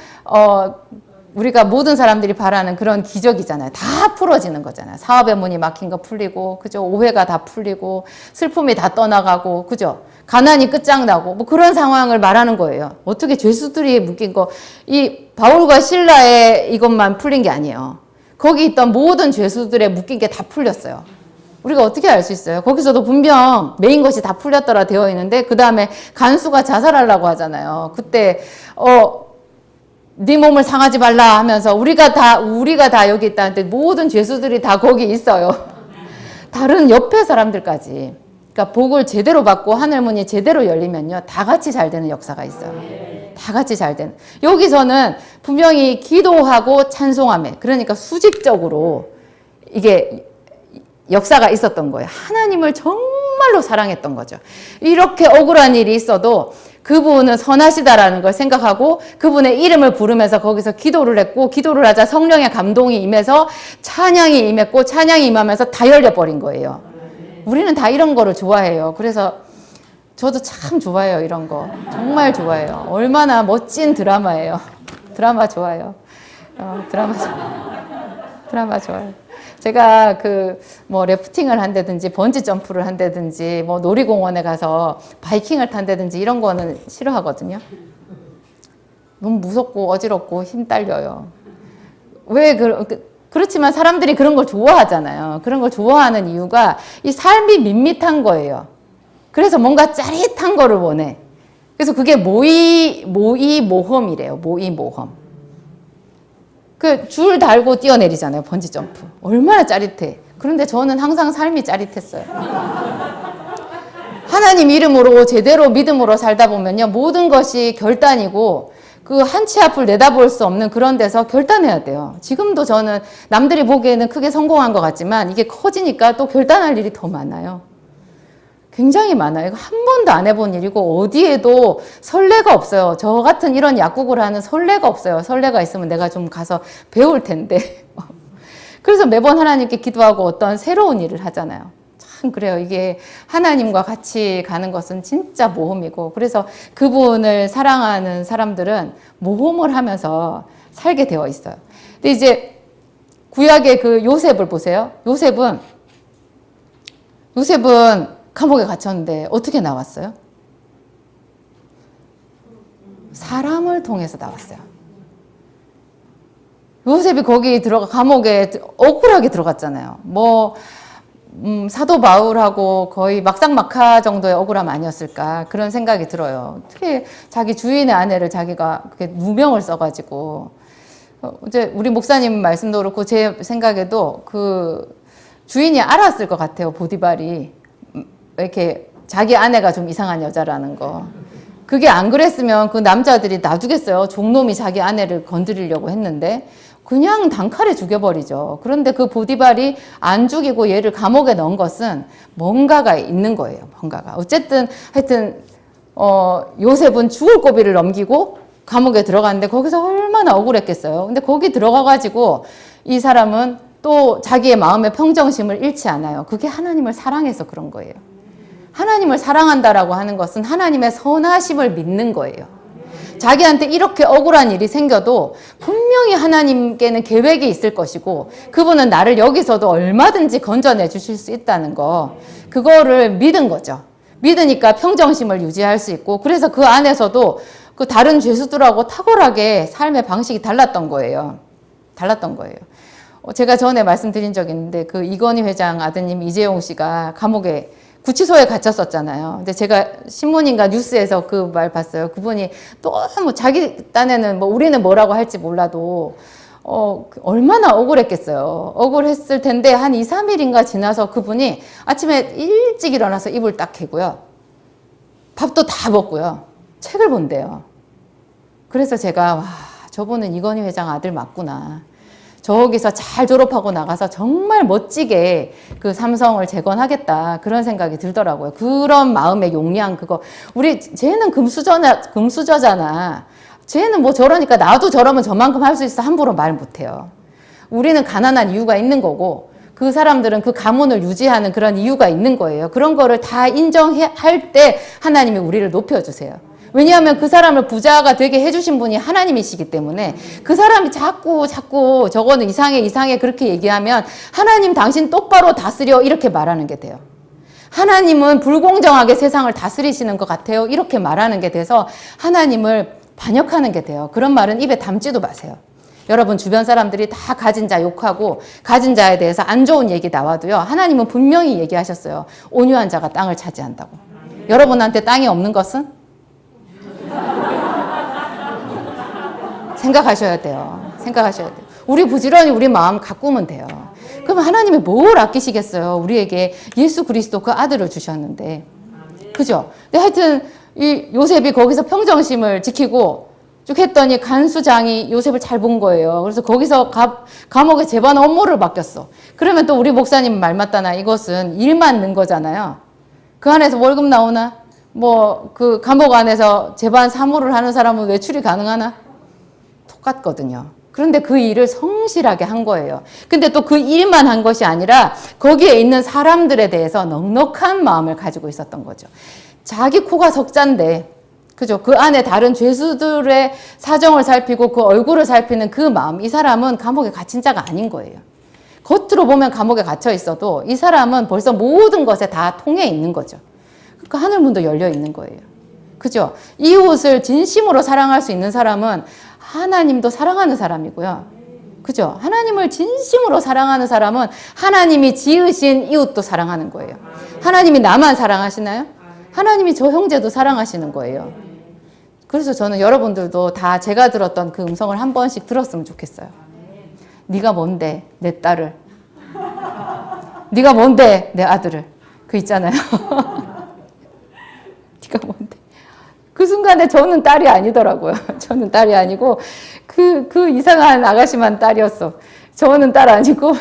우리가 모든 사람들이 바라는 그런 기적이잖아요. 다 풀어지는 거잖아요. 사업의 문이 막힌 거 풀리고, 그죠? 오해가 다 풀리고, 슬픔이 다 떠나가고, 그죠? 가난이 끝장나고, 뭐 그런 상황을 말하는 거예요. 어떻게 죄수들이 묶인 거, 이 바울과 실라의 이것만 풀린 게 아니에요. 거기 있던 모든 죄수들의 묶인 게 다 풀렸어요. 우리가 어떻게 알 수 있어요? 거기서도 분명 메인 것이 다 풀렸더라 되어 있는데, 그 다음에 간수가 자살하려고 하잖아요. 그때, 네 몸을 상하지 말라 하면서 우리가 다 여기 있다는데 모든 죄수들이 다 거기 있어요. 다른 옆에 사람들까지. 그러니까 복을 제대로 받고 하늘문이 제대로 열리면요, 다 같이 잘 되는 역사가 있어요. 다 같이 잘 되는. 여기서는 분명히 기도하고 찬송하며, 그러니까 수직적으로 이게 역사가 있었던 거예요. 하나님을 정말로 사랑했던 거죠. 이렇게 억울한 일이 있어도 그분은 선하시다라는 걸 생각하고 그분의 이름을 부르면서 거기서 기도를 했고, 기도를 하자 성령의 감동이 임해서 찬양이 임했고, 찬양이 임하면서 다 열려버린 거예요. 우리는 다 이런 거를 좋아해요. 그래서 저도 참 좋아해요. 이런 거 정말 좋아해요. 얼마나 멋진 드라마예요. 드라마 좋아요. 드라마 좋아요. 제가 뭐 래프팅을 한다든지 번지 점프를 한다든지 뭐 놀이공원에 가서 바이킹을 탄다든지 이런 거는 싫어하거든요. 너무 무섭고 어지럽고 힘 딸려요. 그렇지만 사람들이 그런 걸 좋아하잖아요. 그런 걸 좋아하는 이유가 이 삶이 밋밋한 거예요. 그래서 뭔가 짜릿한 거를 원해. 그래서 그게 모의모험이래요. 모의모험. 줄 달고 뛰어내리잖아요. 번지점프. 얼마나 짜릿해. 그런데 저는 항상 삶이 짜릿했어요. 하나님 이름으로 제대로 믿음으로 살다 보면요. 모든 것이 결단이고 그 한 치 앞을 내다볼 수 없는 그런 데서 결단해야 돼요. 지금도 저는 남들이 보기에는 크게 성공한 것 같지만 이게 커지니까 또 결단할 일이 더 많아요. 굉장히 많아요. 이거 한 번도 안 해본 일이고 어디에도 선례가 없어요. 저 같은 이런 약국을 하는 선례가 없어요. 선례가 있으면 내가 좀 가서 배울 텐데. 그래서 매번 하나님께 기도하고 어떤 새로운 일을 하잖아요. 참 그래요. 이게 하나님과 같이 가는 것은 진짜 모험이고 그래서 그분을 사랑하는 사람들은 모험을 하면서 살게 되어 있어요. 근데 이제 구약의 그 요셉을 보세요. 요셉은 감옥에 gat혔는데 어떻게 나왔어요? 사람을 통해서 나왔어요. 요셉이 거기 감옥에 억울하게 들어갔잖아요. 사도 바울하고 거의 막상막하 정도의 억울함 아니었을까 그런 생각이 들어요. 어떻게 자기 주인의 아내를 자기가 그렇게 누명을 써가지고 이제 우리 목사님 말씀도 그렇고 제 생각에도 그 주인이 알았을 것 같아요. 보디발이 이렇게 자기 아내가 좀 이상한 여자라는 거. 그게 안 그랬으면 그 남자들이 놔두겠어요. 종놈이 자기 아내를 건드리려고 했는데 그냥 단칼에 죽여버리죠. 그런데 그 보디발이 안 죽이고 얘를 감옥에 넣은 것은 뭔가가 있는 거예요. 뭔가가. 어쨌든 하여튼 요셉은 죽을 고비를 넘기고 감옥에 들어갔는데 거기서 얼마나 억울했겠어요. 근데 거기 들어가가지고 이 사람은 또 자기의 마음의 평정심을 잃지 않아요. 그게 하나님을 사랑해서 그런 거예요. 하나님을 사랑한다라고 하는 것은 하나님의 선하심을 믿는 거예요. 자기한테 이렇게 억울한 일이 생겨도 분명히 하나님께는 계획이 있을 것이고 그분은 나를 여기서도 얼마든지 건져내 주실 수 있다는 거. 그거를 믿은 거죠. 믿으니까 평정심을 유지할 수 있고 그래서 그 안에서도 그 다른 죄수들하고 탁월하게 삶의 방식이 달랐던 거예요. 제가 전에 말씀드린 적이 있는데 그 이건희 회장 아드님 이재용 씨가 감옥에 구치소에 갇혔었잖아요. 근데 제가 신문인가 뉴스에서 그 말 봤어요. 그분이 너무 자기 딴에는 우리는 뭐라고 할지 몰라도 얼마나 억울했겠어요. 억울했을 텐데 한 2, 3일인가 지나서 그분이 아침에 일찍 일어나서 이불 딱 개고요. 밥도 다 먹고요. 책을 본대요. 그래서 제가 와, 저분은 이건희 회장 아들 맞구나. 저기서 잘 졸업하고 나가서 정말 멋지게 그 삼성을 재건하겠다. 그런 생각이 들더라고요. 그런 마음의 용량 그거. 쟤는 금수저잖아. 쟤는 저러니까 나도 저러면 저만큼 할 수 있어. 함부로 말 못해요. 우리는 가난한 이유가 있는 거고 그 사람들은 그 가문을 유지하는 그런 이유가 있는 거예요. 그런 거를 다 인정할 때 하나님이 우리를 높여주세요. 왜냐하면 그 사람을 부자가 되게 해주신 분이 하나님이시기 때문에 그 사람이 자꾸 저거는 이상해 그렇게 얘기하면 하나님 당신 똑바로 다스려 이렇게 말하는 게 돼요. 하나님은 불공정하게 세상을 다스리시는 것 같아요. 이렇게 말하는 게 돼서 하나님을 반역하는 게 돼요. 그런 말은 입에 담지도 마세요. 여러분 주변 사람들이 다 가진 자 욕하고 가진 자에 대해서 안 좋은 얘기 나와도요. 하나님은 분명히 얘기하셨어요. 온유한 자가 땅을 차지한다고. 여러분한테 땅이 없는 것은? 생각하셔야 돼요. 우리 부지런히 우리 마음 가꾸면 돼요. 그럼 하나님이 뭘 아끼시겠어요? 우리에게 예수 그리스도 그 아들을 주셨는데. 그죠? 근데 하여튼 이 요셉이 거기서 평정심을 지키고 쭉 했더니 간수장이 요셉을 잘 본 거예요. 그래서 거기서 감옥에 재반 업무를 맡겼어. 그러면 또 우리 목사님 말 맞다나 이것은 일만 는 거잖아요. 그 안에서 월급 나오나? 그 감옥 안에서 재반 사무를 하는 사람은 외출이 가능하나? 똑같거든요. 그런데 그 일을 성실하게 한 거예요. 근데 또 그 일만 한 것이 아니라 거기에 있는 사람들에 대해서 넉넉한 마음을 가지고 있었던 거죠. 자기 코가 석잔데, 그죠? 그 안에 다른 죄수들의 사정을 살피고 그 얼굴을 살피는 그 마음, 이 사람은 감옥에 갇힌 자가 아닌 거예요. 겉으로 보면 감옥에 갇혀 있어도 이 사람은 벌써 모든 것에 다 통해 있는 거죠. 그러니까 하늘문도 열려 있는 거예요. 그죠? 이웃을 진심으로 사랑할 수 있는 사람은 하나님도 사랑하는 사람이고요. 그죠? 하나님을 진심으로 사랑하는 사람은 하나님이 지으신 이웃도 사랑하는 거예요. 하나님이 나만 사랑하시나요? 하나님이 저 형제도 사랑하시는 거예요. 그래서 저는 여러분들도 다 제가 들었던 그 음성을 한 번씩 들었으면 좋겠어요. 네가 뭔데 내 딸을, 네가 뭔데 내 아들을, 그 있잖아요. 네가 뭔데. 그 순간에 저는 딸이 아니더라고요. 저는 딸이 아니고 그 이상한 아가씨만 딸이었어. 저는 딸 아니고.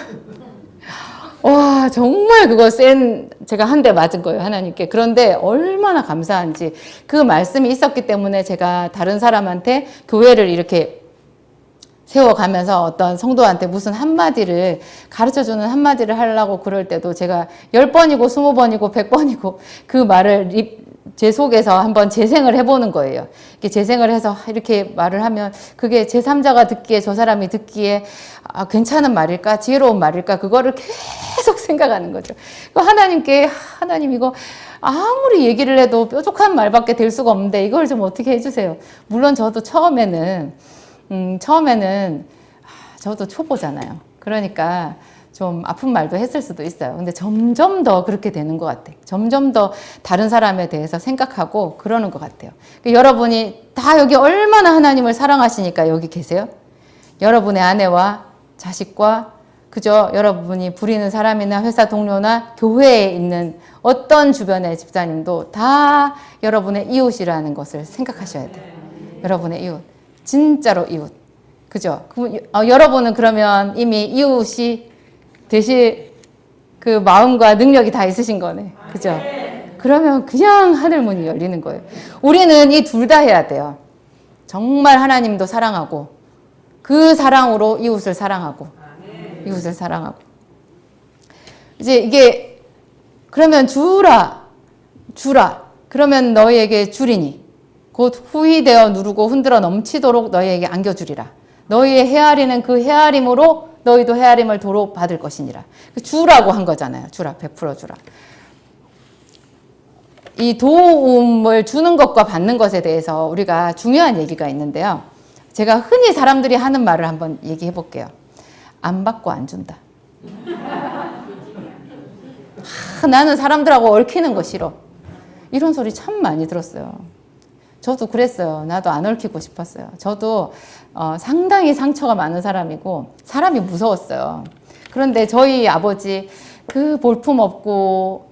와, 정말 그거 제가 한 대 맞은 거예요, 하나님께. 그런데 얼마나 감사한지 그 말씀이 있었기 때문에 제가 다른 사람한테 교회를 이렇게 세워가면서 어떤 성도한테 무슨 한마디를 가르쳐주는 한마디를 하려고 그럴 때도 제가 10번이고 20번이고 100번이고 그 말을 제 속에서 한번 재생을 해보는 거예요. 이렇게 재생을 해서 이렇게 말을 하면 그게 제3자가 듣기에, 저 사람이 듣기에 괜찮은 말일까? 지혜로운 말일까? 그거를 계속 생각하는 거죠. 하나님께, 하나님 이거 아무리 얘기를 해도 뾰족한 말밖에 될 수가 없는데 이걸 좀 어떻게 해주세요. 물론 저도 처음에는 저도 초보잖아요. 그러니까 좀 아픈 말도 했을 수도 있어요. 근데 점점 더 그렇게 되는 것 같아요. 점점 더 다른 사람에 대해서 생각하고 그러는 것 같아요. 여러분이 다 여기 얼마나 하나님을 사랑하시니까 여기 계세요? 여러분의 아내와 자식과 그저 여러분이 부리는 사람이나 회사 동료나 교회에 있는 어떤 주변의 집사님도 다 여러분의 이웃이라는 것을 생각하셔야 돼요. 여러분의 이웃. 진짜로 이웃. 그죠? 여러분은 그러면 이미 이웃이 되실 그 마음과 능력이 다 있으신 거네. 그죠? 그러면 그냥 하늘문이 열리는 거예요. 우리는 이 둘 다 해야 돼요. 정말 하나님도 사랑하고 그 사랑으로 이웃을 사랑하고 이웃을 사랑하고 이제 이게 그러면 주라 그러면 너희에게 주리니 곧 후히되어 누르고 흔들어 넘치도록 너희에게 안겨주리라. 너희의 헤아리는 그 헤아림으로 너희도 헤아림을 도로 받을 것이니라. 주라고 한 거잖아요. 주라, 100% 주라. 이 도움을 주는 것과 받는 것에 대해서 우리가 중요한 얘기가 있는데요. 제가 흔히 사람들이 하는 말을 한번 얘기해 볼게요. 안 받고 안 준다. 나는 사람들하고 얽히는 거 싫어. 이런 소리 참 많이 들었어요. 저도 그랬어요. 나도 안 얽히고 싶었어요. 저도 상당히 상처가 많은 사람이고 사람이 무서웠어요. 그런데 저희 아버지 그 볼품없고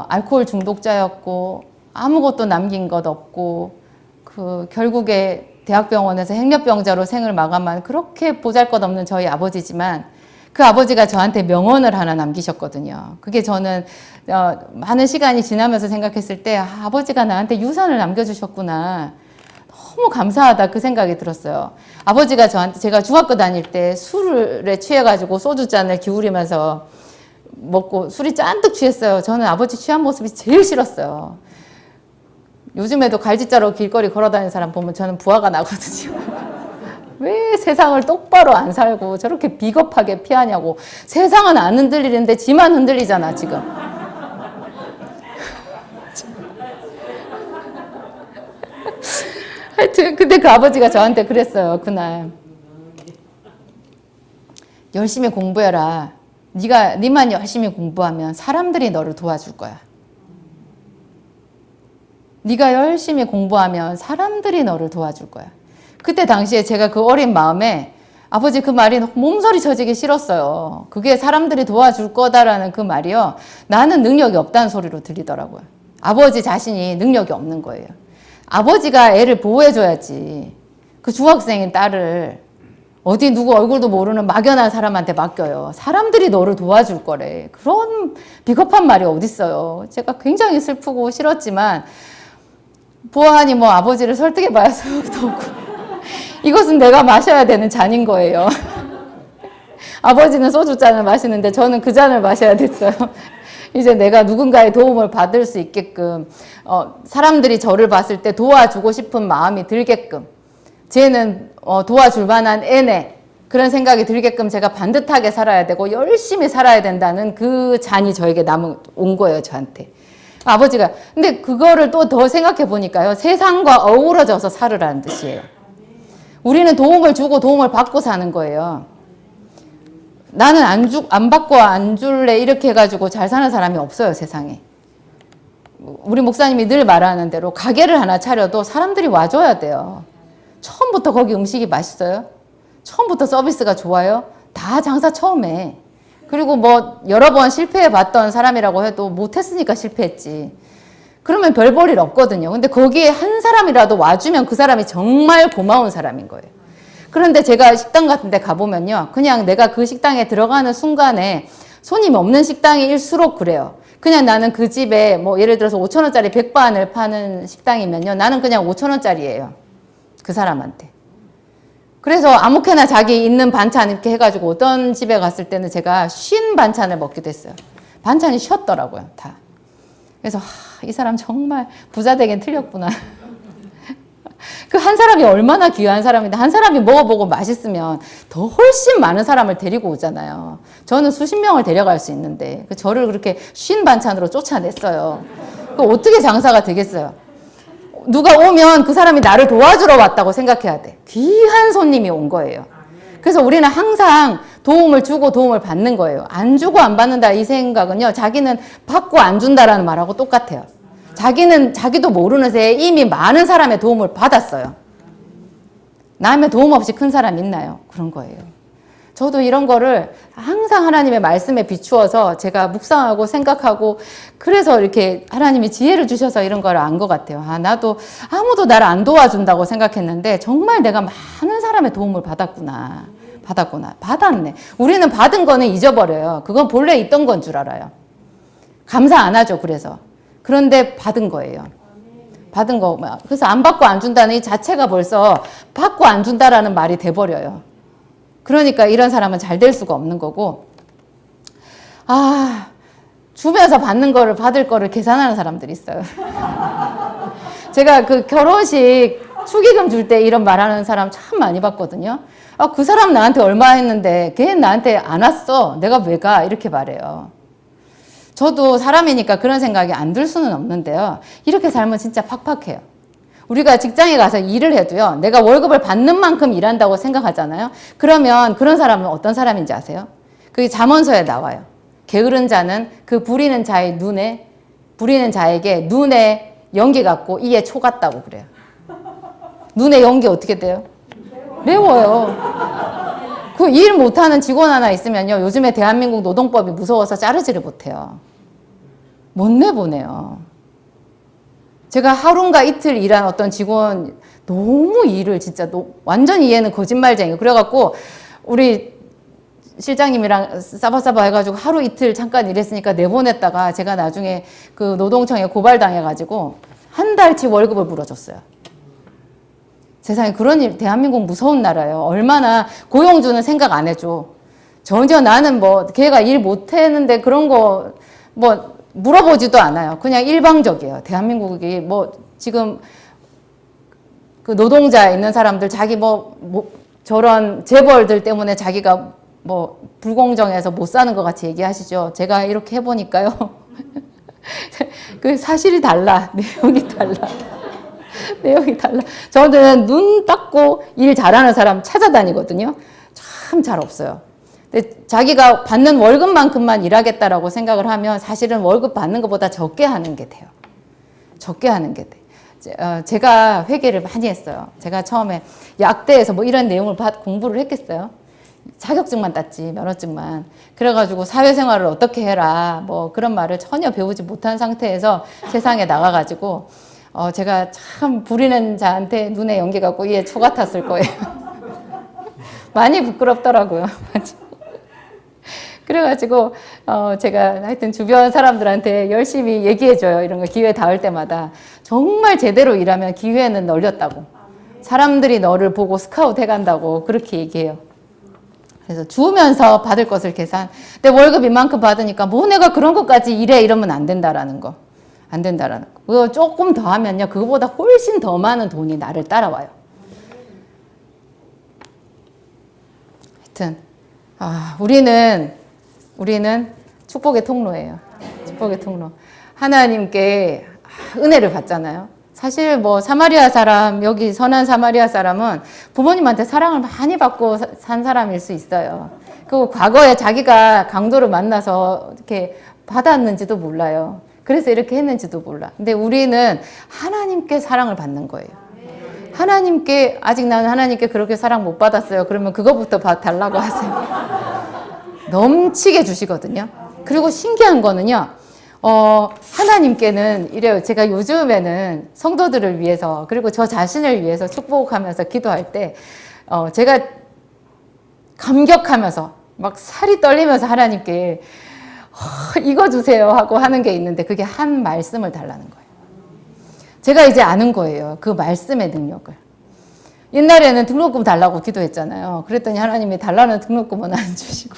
알코올 중독자였고 아무것도 남긴 것 없고 그 결국에 대학병원에서 행렬병자로 생을 마감한 그렇게 보잘것없는 저희 아버지지만 그 아버지가 저한테 명언을 하나 남기셨거든요. 그게 저는 많은 시간이 지나면서 생각했을 때 아버지가 나한테 유산을 남겨주셨구나. 너무 감사하다 그 생각이 들었어요. 아버지가 저한테 제가 중학교 다닐 때 술에 취해가지고 소주잔을 기울이면서 먹고 술이 잔뜩 취했어요. 저는 아버지 취한 모습이 제일 싫었어요. 요즘에도 갈지자로 길거리 걸어다니는 사람 보면 저는 부하가 나거든요. 왜 세상을 똑바로 안 살고 저렇게 비겁하게 피하냐고. 세상은 안 흔들리는데 지만 흔들리잖아 지금. 하여튼 근데 그 아버지가 저한테 그랬어요. 그날 열심히 공부해라. 네만 열심히 공부하면 사람들이 너를 도와줄 거야. 네가 열심히 공부하면 사람들이 너를 도와줄 거야. 그때 당시에 제가 그 어린 마음에 아버지 그 말이 몸서리 쳐지기 싫었어요. 그게 사람들이 도와줄 거다라는 그 말이요. 나는 능력이 없다는 소리로 들리더라고요. 아버지 자신이 능력이 없는 거예요. 아버지가 애를 보호해줘야지. 그 중학생인 딸을 어디 누구 얼굴도 모르는 막연한 사람한테 맡겨요. 사람들이 너를 도와줄 거래. 그런 비겁한 말이 어딨어요. 제가 굉장히 슬프고 싫었지만 보아하니 뭐 아버지를 설득해봐야 소용도 없고 이것은 내가 마셔야 되는 잔인 거예요. 아버지는 소주잔을 마시는데 저는 그 잔을 마셔야 됐어요. 이제 내가 누군가의 도움을 받을 수 있게끔 사람들이 저를 봤을 때 도와주고 싶은 마음이 들게끔 쟤는 도와줄 만한 애네. 그런 생각이 들게끔 제가 반듯하게 살아야 되고 열심히 살아야 된다는 그 잔이 저에게 온 거예요, 저한테. 아버지가. 근데 그거를 또 더 생각해 보니까요. 세상과 어우러져서 살으라는 뜻이에요. 우리는 도움을 주고 도움을 받고 사는 거예요. 나는 안 받고 안 줄래 이렇게 해가지고 잘 사는 사람이 없어요, 세상에. 우리 목사님이 늘 말하는 대로 가게를 하나 차려도 사람들이 와줘야 돼요. 처음부터 거기 음식이 맛있어요? 처음부터 서비스가 좋아요? 다 장사 처음에. 그리고 뭐 여러 번 실패해 봤던 사람이라고 해도 못했으니까 실패했지. 그러면 별 볼 일 없거든요. 근데 거기에 한 사람이라도 와주면 그 사람이 정말 고마운 사람인 거예요. 그런데 제가 식당 같은 데 가보면요. 그냥 내가 그 식당에 들어가는 순간에 손님 없는 식당일수록 그래요. 그냥 나는 그 집에 뭐 예를 들어서 5,000원짜리 백반을 파는 식당이면요. 나는 그냥 5,000원짜리예요. 그 사람한테. 그래서 아무렇게나 자기 있는 반찬 이렇게 해가지고 어떤 집에 갔을 때는 제가 쉰 반찬을 먹기도 했어요. 반찬이 쉬었더라고요, 다. 그래서 이 사람 정말 부자 되긴 틀렸구나. 그 한 사람이 얼마나 귀한 사람인데 한 사람이 먹어보고 맛있으면 더 훨씬 많은 사람을 데리고 오잖아요. 저는 수십 명을 데려갈 수 있는데 저를 그렇게 쉰 반찬으로 쫓아냈어요. 어떻게 장사가 되겠어요? 누가 오면 그 사람이 나를 도와주러 왔다고 생각해야 돼. 귀한 손님이 온 거예요. 그래서 우리는 항상 도움을 주고 도움을 받는 거예요. 안 주고 안 받는다 이 생각은요. 자기는 받고 안 준다라는 말하고 똑같아요. 자기도 모르는 새에 이미 많은 사람의 도움을 받았어요. 남의 도움 없이 큰 사람 있나요? 그런 거예요. 저도 이런 거를 항상 하나님의 말씀에 비추어서 제가 묵상하고 생각하고 그래서 이렇게 하나님이 지혜를 주셔서 이런 걸 안 것 같아요. 나도 아무도 나를 안 도와준다고 생각했는데 정말 내가 많은 사람의 도움을 받았구나. 받았네. 우리는 받은 거는 잊어버려요. 그건 본래 있던 건 줄 알아요. 감사 안 하죠. 그런데 받은 거예요. 받은 거. 그래서 안 받고 안 준다는 이 자체가 벌써 받고 안 준다라는 말이 돼버려요. 그러니까 이런 사람은 잘 될 수가 없는 거고, 주면서 받을 거를 계산하는 사람들이 있어요. 제가 그 결혼식 축의금 줄 때 이런 말하는 사람 참 많이 봤거든요. 그 사람 나한테 얼마 했는데 걔는 나한테 안 왔어. 내가 왜 가? 이렇게 말해요. 저도 사람이니까 그런 생각이 안 들 수는 없는데요. 이렇게 살면 진짜 팍팍해요. 우리가 직장에 가서 일을 해도요. 내가 월급을 받는 만큼 일한다고 생각하잖아요. 그러면 그런 사람은 어떤 사람인지 아세요? 그게 잠언서에 나와요. 게으른 자는 그 부리는 자에게 눈에 연기 같고 이에 초 같다고 그래요. 눈에 연기 어떻게 돼요? 매워요. 그 일 못하는 직원 하나 있으면요. 요즘에 대한민국 노동법이 무서워서 자르지를 못해요. 못 내보내요. 제가 하루인가 이틀 일한 어떤 직원 너무 일을 진짜 완전히 얘는 거짓말쟁이. 그래갖고 우리 실장님이랑 싸바싸바 해가지고 하루 이틀 잠깐 일했으니까 내보냈다가 제가 나중에 그 노동청에 고발당해가지고 한 달치 월급을 물어줬어요. 세상에 그런 일, 대한민국 무서운 나라예요. 얼마나 고용주는 생각 안 해줘. 전혀 나는 걔가 일 못했는데 그런 거 물어보지도 않아요. 그냥 일방적이에요. 대한민국이 지금 그 노동자 있는 사람들 자기 저런 재벌들 때문에 자기가 불공정해서 못 사는 것 같이 얘기하시죠. 제가 이렇게 해보니까요. 그 사실이 달라. 내용이 달라. 저는 눈 닦고 일 잘하는 사람 찾아다니거든요. 참 잘 없어요. 근데 자기가 받는 월급만큼만 일하겠다라고 생각을 하면 사실은 월급 받는 것보다 적게 하는 게 돼요. 적게 하는 게 돼. 제가 회계를 많이 했어요. 제가 처음에 약대에서 이런 내용을 공부를 했겠어요. 자격증만 땄지, 면허증만. 그래가지고 사회생활을 어떻게 해라, 그런 말을 전혀 배우지 못한 상태에서 세상에 나가가지고, 제가 참 부리는 자한테 눈에 연기 갖고 이에 초 같았을 거예요. 많이 부끄럽더라고요. 그래가지고, 제가 하여튼 주변 사람들한테 열심히 얘기해줘요. 이런 거 기회 닿을 때마다. 정말 제대로 일하면 기회는 널렸다고. 사람들이 너를 보고 스카우트 해간다고 그렇게 얘기해요. 그래서 주면서 받을 것을 계산. 내 월급 이만큼 받으니까 내가 그런 것까지 일해 이러면 안 된다라는 거. 안 된다라는 거. 그거 조금 더 하면요. 그거보다 훨씬 더 많은 돈이 나를 따라와요. 하여튼 우리는 축복의 통로예요. 축복의 통로. 하나님께 은혜를 받잖아요. 사실 뭐 사마리아 사람, 여기 선한 사마리아 사람은 부모님한테 사랑을 많이 받고 산 사람일 수 있어요. 그리고 과거에 자기가 강도를 만나서 이렇게 받았는지도 몰라요. 그래서 이렇게 했는지도 몰라. 근데 우리는 하나님께 사랑을 받는 거예요. 하나님께, 아직 나는 하나님께 그렇게 사랑 못 받았어요. 그러면 그거부터 달라고 하세요. 넘치게 주시거든요. 그리고 신기한 거는요, 하나님께는 이래요. 제가 요즘에는 성도들을 위해서, 그리고 저 자신을 위해서 축복하면서 기도할 때, 제가 감격하면서, 막 살이 떨리면서 하나님께, 이거 주세요 하고 하는 게 있는데, 그게 한 말씀을 달라는 거예요. 제가 이제 아는 거예요. 그 말씀의 능력을. 옛날에는 등록금 달라고 기도했잖아요. 그랬더니 하나님이 달라는 등록금은 안 주시고.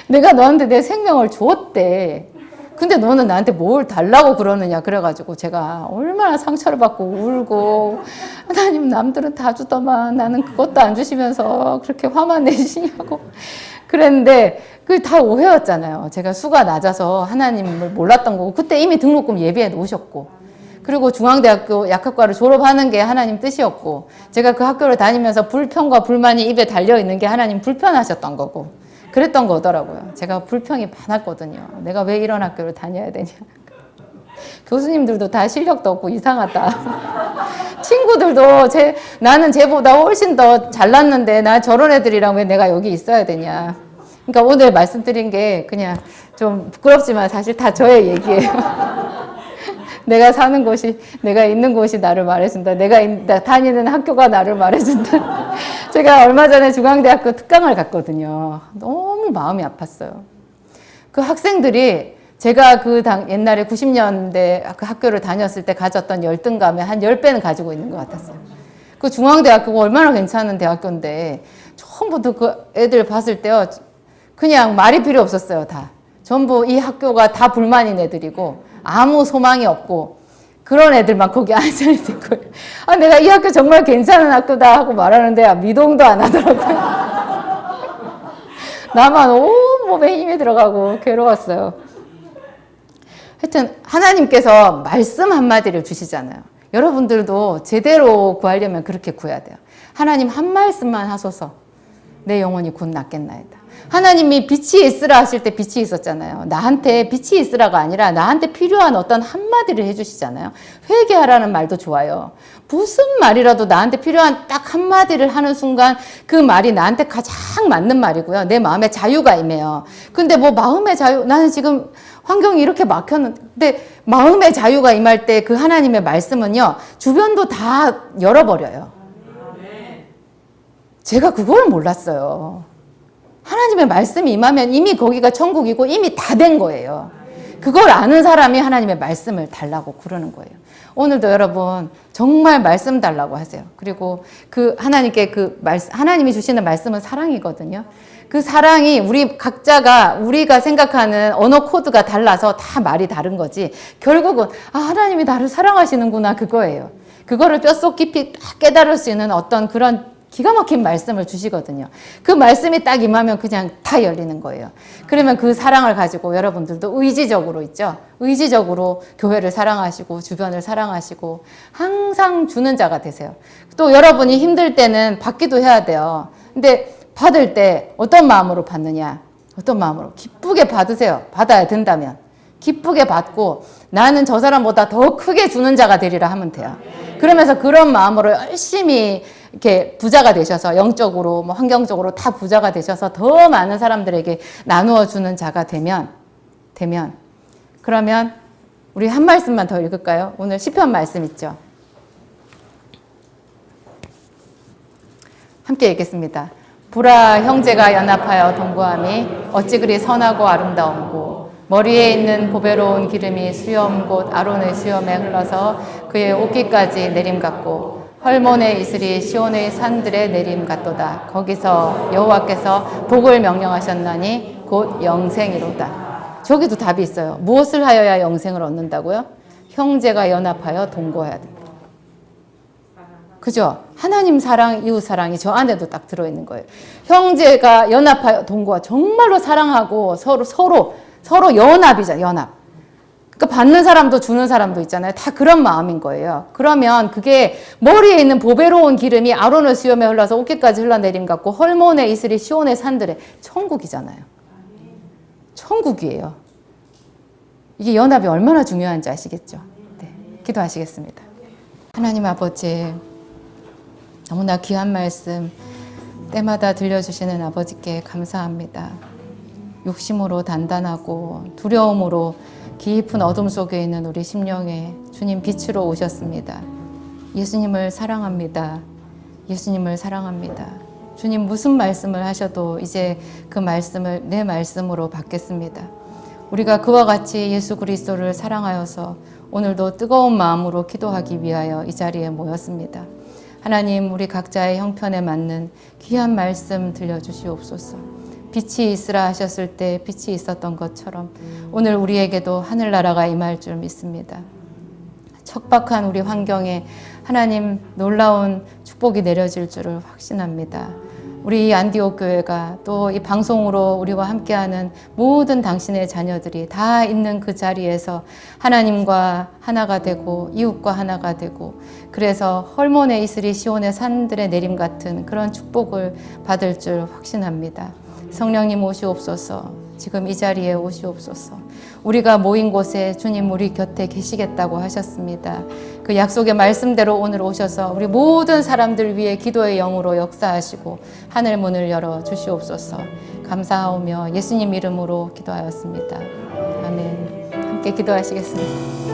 내가 너한테 내 생명을 줬대. 근데 너는 나한테 뭘 달라고 그러느냐. 그래가지고 제가 얼마나 상처를 받고 울고, 하나님 남들은 다 주더만 나는 그것도 안 주시면서 그렇게 화만 내시냐고. 그랬는데 그게 다 오해였잖아요. 제가 수가 낮아서 하나님을 몰랐던 거고, 그때 이미 등록금 예비해 놓으셨고, 그리고 중앙대학교 약학과를 졸업하는 게 하나님 뜻이었고, 제가 그 학교를 다니면서 불평과 불만이 입에 달려있는 게 하나님 불편하셨던 거고, 그랬던 거더라고요. 제가 불평이 많았거든요. 내가 왜 이런 학교를 다녀야 되냐. 교수님들도 다 실력도 없고 이상하다. 친구들도 나는 쟤보다 훨씬 더 잘났는데 나 저런 애들이랑 왜 내가 여기 있어야 되냐. 그러니까 오늘 말씀드린 게 그냥 좀 부끄럽지만 사실 다 저의 얘기예요. 내가 사는 곳이, 내가 있는 곳이 나를 말해준다. 내가 다니는 학교가 나를 말해준다. 제가 얼마 전에 중앙대학교 특강을 갔거든요. 너무 마음이 아팠어요. 그 학생들이 제가 옛날에 90년대 그 학교를 다녔을 때 가졌던 열등감의 한 10배는 가지고 있는 것 같았어요. 그 중앙대학교가 얼마나 괜찮은 대학교인데 처음부터 그 애들 봤을 때요. 그냥 말이 필요 없었어요, 다. 전부 이 학교가 다 불만인 애들이고 아무 소망이 없고 그런 애들만 거기 앉아있는 거예요. 내가 이 학교 정말 괜찮은 학교다 하고 말하는데 미동도 안 하더라고요. 나만 온몸에 힘이 들어가고 괴로웠어요. 하여튼 하나님께서 말씀 한마디를 주시잖아요. 여러분들도 제대로 구하려면 그렇게 구해야 돼요. 하나님 한 말씀만 하소서 내 영혼이 곧 낫겠나이다. 하나님이 빛이 있으라 하실 때 빛이 있었잖아요. 나한테 빛이 있으라가 아니라 나한테 필요한 어떤 한마디를 해주시잖아요. 회개하라는 말도 좋아요. 무슨 말이라도 나한테 필요한 딱 한마디를 하는 순간 그 말이 나한테 가장 맞는 말이고요. 내 마음에 자유가 임해요. 근데 뭐 마음의 자유, 나는 지금 환경이 이렇게 막혔는데, 근데 마음의 자유가 임할 때 그 하나님의 말씀은요, 주변도 다 열어버려요. 제가 그걸 몰랐어요. 하나님의 말씀이 임하면 이미 거기가 천국이고 이미 다 된 거예요. 그걸 아는 사람이 하나님의 말씀을 달라고 그러는 거예요. 오늘도 여러분 정말 말씀 달라고 하세요. 그리고 그 하나님께 하나님이 주시는 말씀은 사랑이거든요. 그 사랑이 우리 각자가 우리가 생각하는 언어 코드가 달라서 다 말이 다른 거지. 결국은 하나님이 나를 사랑하시는구나 그거예요. 그거를 뼛속 깊이 딱 깨달을 수 있는 어떤 그런 기가 막힌 말씀을 주시거든요. 그 말씀이 딱 임하면 그냥 다 열리는 거예요. 그러면 그 사랑을 가지고 여러분들도 의지적으로 있죠. 의지적으로 교회를 사랑하시고 주변을 사랑하시고 항상 주는 자가 되세요. 또 여러분이 힘들 때는 받기도 해야 돼요. 근데 받을 때 어떤 마음으로 받느냐? 어떤 마음으로? 기쁘게 받으세요. 받아야 된다면. 기쁘게 받고 나는 저 사람보다 더 크게 주는 자가 되리라 하면 돼요. 그러면서 그런 마음으로 열심히 이렇게 부자가 되셔서 영적으로 뭐 환경적으로 다 부자가 되셔서 더 많은 사람들에게 나누어 주는 자가 되면 그러면 우리 한 말씀만 더 읽을까요? 오늘 시편 말씀 있죠. 함께 읽겠습니다. 보라 형제가 연합하여 동거함이 어찌 그리 선하고 아름다운고 머리에 있는 보배로운 기름이 수염 곧 아론의 수염에 흘러서 그의 옷깃까지 내림 같고 헐몬의 이슬이 시온의 산들의 내림 같도다. 거기서 여호와께서 복을 명령하셨나니 곧 영생이로다. 저기도 답이 있어요. 무엇을 하여야 영생을 얻는다고요? 형제가 연합하여 동거해야 됩니다. 그죠? 하나님 사랑, 이웃 사랑이 저 안에도 딱 들어있는 거예요. 형제가 연합하여 동거와 정말로 사랑하고 서로 연합이잖아요. 연합. 그러니까 받는 사람도 주는 사람도 있잖아요. 다 그런 마음인 거예요. 그러면 그게 머리에 있는 보배로운 기름이 아론의 수염에 흘러서 어깨까지 흘러내림 같고 헐몬의 이슬이 시온의 산들에 천국이잖아요. 천국이에요. 이게 연합이 얼마나 중요한지 아시겠죠? 네, 기도하시겠습니다. 하나님 아버지, 너무나 귀한 말씀 때마다 들려주시는 아버지께 감사합니다. 욕심으로 단단하고 두려움으로 깊은 어둠 속에 있는 우리 심령에 주님 빛으로 오셨습니다. 예수님을 사랑합니다. 예수님을 사랑합니다. 주님 무슨 말씀을 하셔도 이제 그 말씀을 내 말씀으로 받겠습니다. 우리가 그와 같이 예수 그리스도를 사랑하여서 오늘도 뜨거운 마음으로 기도하기 위하여 이 자리에 모였습니다. 하나님, 우리 각자의 형편에 맞는 귀한 말씀 들려주시옵소서. 빛이 있으라 하셨을 때 빛이 있었던 것처럼 오늘 우리에게도 하늘나라가 임할 줄 믿습니다. 척박한 우리 환경에 하나님 놀라운 축복이 내려질 줄을 확신합니다. 우리 안디옥 교회가 또 이 방송으로 우리와 함께하는 모든 당신의 자녀들이 다 있는 그 자리에서 하나님과 하나가 되고 이웃과 하나가 되고 그래서 헐몬의 이슬이 시온의 산들의 내림 같은 그런 축복을 받을 줄 확신합니다. 성령님 오시옵소서. 지금 이 자리에 오시옵소서. 우리가 모인 곳에 주님 우리 곁에 계시겠다고 하셨습니다. 그 약속의 말씀대로 오늘 오셔서 우리 모든 사람들 위해 기도의 영으로 역사하시고 하늘 문을 열어 주시옵소서. 감사하오며 예수님 이름으로 기도하였습니다. 아멘. 함께 기도하시겠습니다.